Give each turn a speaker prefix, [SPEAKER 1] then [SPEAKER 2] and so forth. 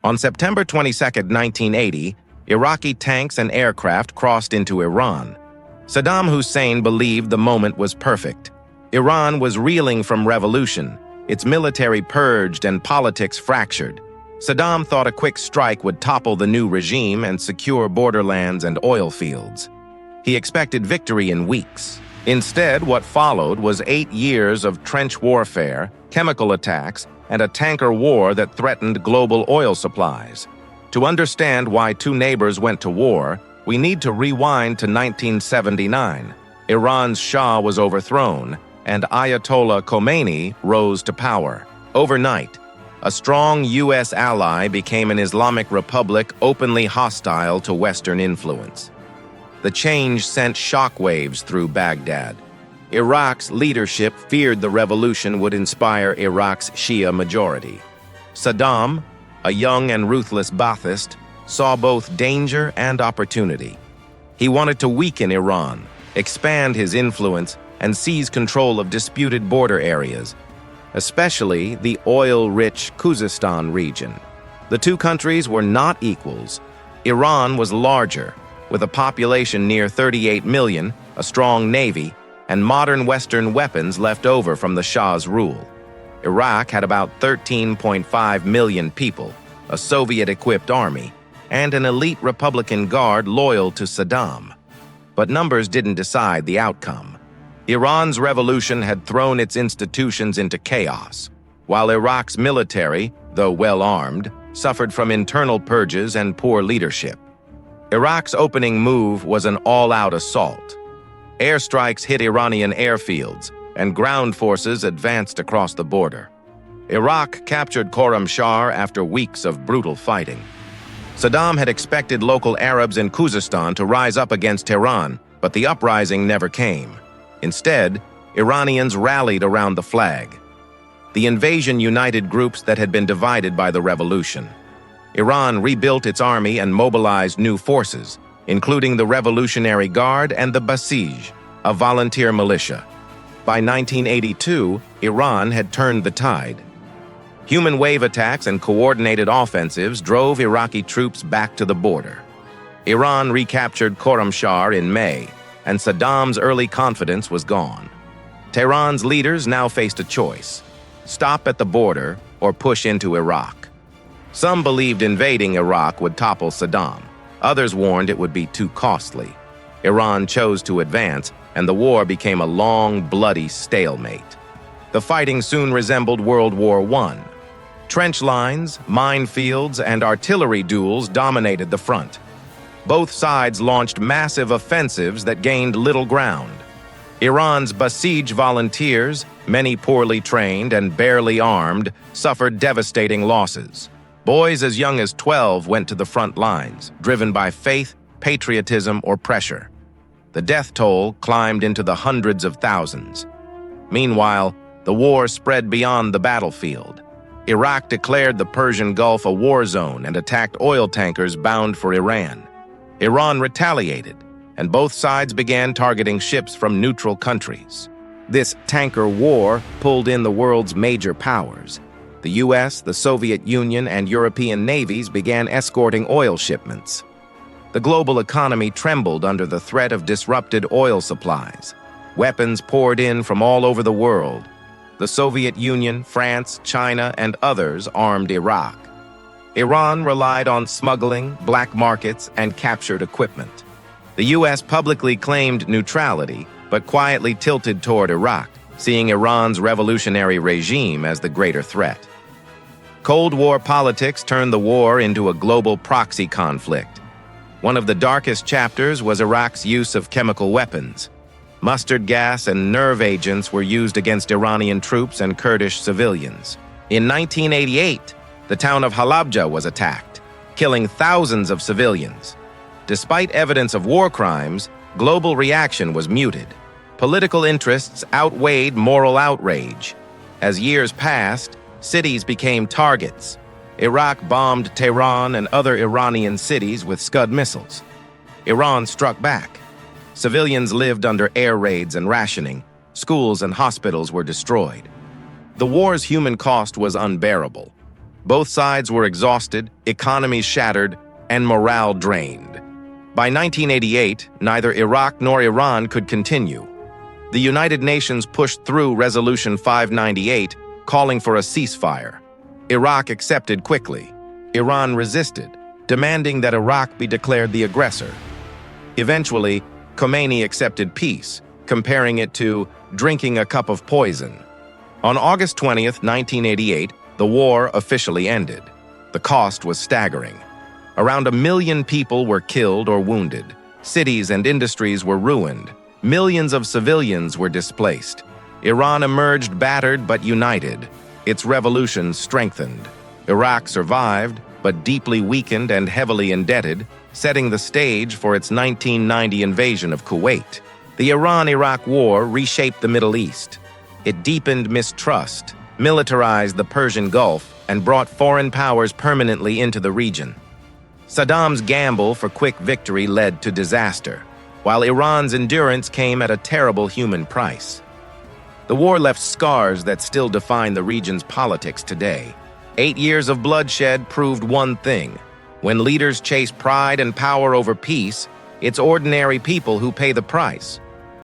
[SPEAKER 1] On September 22, 1980, Iraqi tanks and aircraft crossed into Iran. Saddam Hussein believed the moment was perfect. Iran was reeling from revolution, its military purged and politics fractured. Saddam thought a quick strike would topple the new regime and secure borderlands and oil fields. He expected victory in weeks. Instead, what followed was 8 years of trench warfare, chemical attacks, and a tanker war that threatened global oil supplies. To understand why two neighbors went to war, we need to rewind to 1979. Iran's Shah was overthrown, and Ayatollah Khomeini rose to power. Overnight, a strong U.S. ally became an Islamic republic openly hostile to Western influence. The change sent shockwaves through Baghdad. Iraq's leadership feared the revolution would inspire Iraq's Shia majority. Saddam, a young and ruthless Ba'athist, saw both danger and opportunity. He wanted to weaken Iran, expand his influence, and seize control of disputed border areas, especially the oil-rich Khuzestan region. The two countries were not equals. Iran was larger, with a population near 38 million, a strong navy, and modern Western weapons left over from the Shah's rule. Iraq had about 13.5 million people, a Soviet-equipped army, and an elite Republican Guard loyal to Saddam. But numbers didn't decide the outcome. Iran's revolution had thrown its institutions into chaos, while Iraq's military, though well-armed, suffered from internal purges and poor leadership. Iraq's opening move was an all-out assault. Airstrikes hit Iranian airfields, and ground forces advanced across the border. Iraq captured Khorramshahr after weeks of brutal fighting. Saddam had expected local Arabs in Khuzestan to rise up against Tehran, but the uprising never came. Instead, Iranians rallied around the flag. The invasion united groups that had been divided by the revolution. Iran rebuilt its army and mobilized new forces, including the Revolutionary Guard and the Basij, a volunteer militia. By 1982, Iran had turned the tide. Human wave attacks and coordinated offensives drove Iraqi troops back to the border. Iran recaptured Khorramshahr in May, and Saddam's early confidence was gone. Tehran's leaders now faced a choice: stop at the border or push into Iraq. Some believed invading Iraq would topple Saddam. Others warned it would be too costly. Iran chose to advance, and the war became a long, bloody stalemate. The fighting soon resembled World War I. Trench lines, minefields, and artillery duels dominated the front. Both sides launched massive offensives that gained little ground. Iran's Basij volunteers, many poorly trained and barely armed, suffered devastating losses. Boys as young as 12 went to the front lines, driven by faith, patriotism, or pressure. The death toll climbed into the hundreds of thousands. Meanwhile, the war spread beyond the battlefield. Iraq declared the Persian Gulf a war zone and attacked oil tankers bound for Iran. Iran retaliated, and both sides began targeting ships from neutral countries. This tanker war pulled in the world's major powers. The US, the Soviet Union, and European navies began escorting oil shipments. The global economy trembled under the threat of disrupted oil supplies. Weapons poured in from all over the world. The Soviet Union, France, China, and others armed Iraq. Iran relied on smuggling, black markets, and captured equipment. The U.S. publicly claimed neutrality, but quietly tilted toward Iraq, seeing Iran's revolutionary regime as the greater threat. Cold War politics turned the war into a global proxy conflict. One of the darkest chapters was Iraq's use of chemical weapons. Mustard gas and nerve agents were used against Iranian troops and Kurdish civilians. In 1988, the town of Halabja was attacked, killing thousands of civilians. Despite evidence of war crimes, global reaction was muted. Political interests outweighed moral outrage. As years passed, cities became targets. Iraq bombed Tehran and other Iranian cities with Scud missiles. Iran struck back. Civilians lived under air raids and rationing. Schools and hospitals were destroyed. The war's human cost was unbearable. Both sides were exhausted, economies shattered, and morale drained. By 1988, neither Iraq nor Iran could continue. The United Nations pushed through Resolution 598, calling for a ceasefire. Iraq accepted quickly. Iran resisted, demanding that Iraq be declared the aggressor. Eventually, Khomeini accepted peace, comparing it to drinking a cup of poison. On August 20th, 1988, the war officially ended. The cost was staggering. Around 1 million people were killed or wounded. Cities and industries were ruined. Millions of civilians were displaced. Iran emerged battered but united. Its revolution strengthened. Iraq survived, but deeply weakened and heavily indebted, setting the stage for its 1990 invasion of Kuwait. The Iran-Iraq War reshaped the Middle East. It deepened mistrust, militarized the Persian Gulf, and brought foreign powers permanently into the region. Saddam's gamble for quick victory led to disaster, while Iran's endurance came at a terrible human price. The war left scars that still define the region's politics today. 8 years of bloodshed proved one thing: when leaders chase pride and power over peace, it's ordinary people who pay the price.